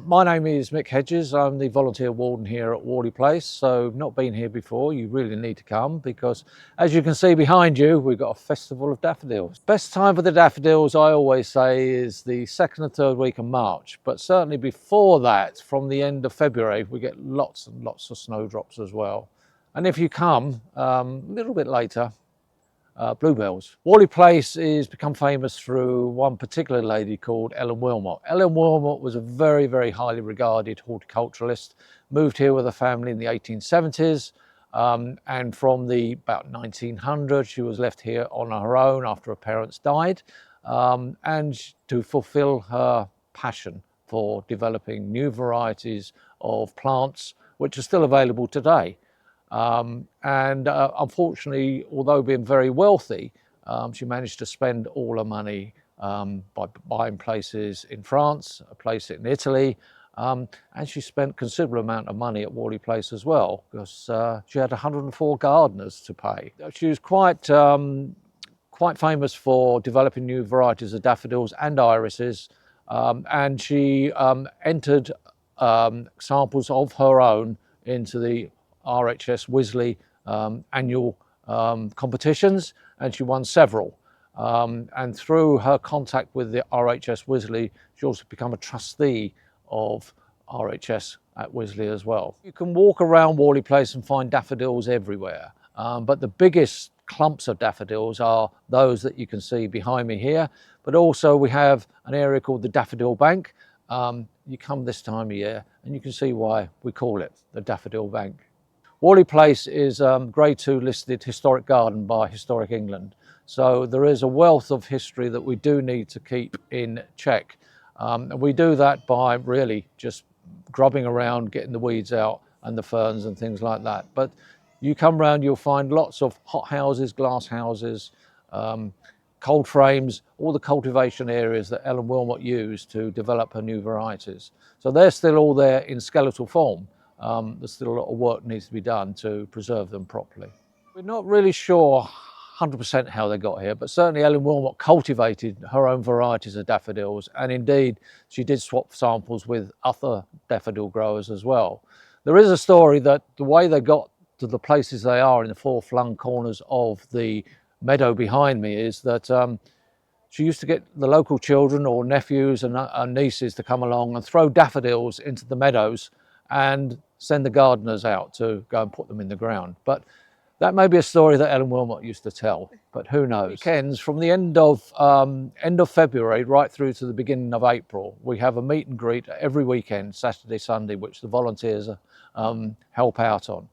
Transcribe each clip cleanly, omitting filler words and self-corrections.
My name is Mick Hedges. I'm the volunteer warden here at Warley Place. So not been here before, you really need to come because as you can see behind you, we've got a festival of daffodils. Best time for the daffodils, I always say, is the second and third week of March. But certainly before that, from the end of February, we get lots and lots of snowdrops as well. And if you come a little bit later, bluebells. Warley Place is become famous through one particular lady called Ellen Willmott. Ellen Willmott was a very, very highly regarded horticulturist, moved here with her family in the 1870s, and from the about 1900 she was left here on her own after her parents died, and to fulfill her passion for developing new varieties of plants which are still available today. Unfortunately, although being very wealthy, she managed to spend all her money by buying places in France, a place in Italy, and she spent considerable amount of money at Warley Place as well, because she had 104 gardeners to pay. She was quite famous for developing new varieties of daffodils and irises, and she entered samples of her own into the RHS Wisley annual competitions, and she won several. And through her contact with the RHS Wisley, she also became a trustee of RHS at Wisley as well. You can walk around Warley Place and find daffodils everywhere, but the biggest clumps of daffodils are those that you can see behind me here, but also we have an area called the Daffodil Bank. You come this time of year and you can see why we call it the Daffodil Bank. Warley Place is a Grade 2 listed historic garden by Historic England. So there is a wealth of history that we do need to keep in check. And we do that by really just grubbing around, getting the weeds out and the ferns and things like that. But you come round, you'll find lots of hot houses, glass houses, cold frames, all the cultivation areas that Ellen Willmott used to develop her new varieties. So they're still all there in skeletal form. There's still a lot of work needs to be done to preserve them properly. We're not really sure 100% how they got here, but certainly Ellen Willmott cultivated her own varieties of daffodils, and indeed she did swap samples with other daffodil growers as well. There is a story that the way they got to the places they are in the far-flung corners of the meadow behind me is that she used to get the local children or nephews and nieces to come along and throw daffodils into the meadows and send the gardeners out to go and put them in the ground. But that may be a story that Ellen Willmott used to tell, but who knows. Weekends from the end of February right through to the beginning of April, we have a meet and greet every weekend, Saturday, Sunday, which the volunteers help out on.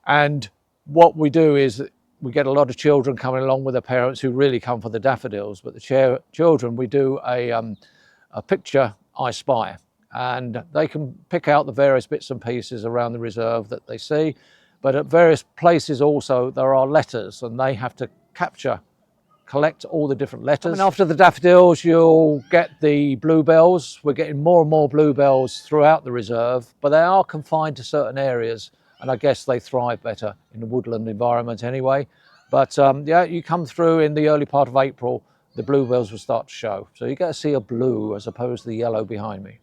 And what we do is we get a lot of children coming along with their parents who really come for the daffodils, but the children, we do a picture I Spy. And they can pick out the various bits and pieces around the reserve that they see. But at various places also there are letters, and they have to collect all the different letters. And after the daffodils you'll get the bluebells. We're getting more and more bluebells throughout the reserve, but they are confined to certain areas, and I guess they thrive better in the woodland environment anyway. But yeah, you come through in the early part of April, the bluebells will start to show. So you get to see a blue as opposed to the yellow behind me.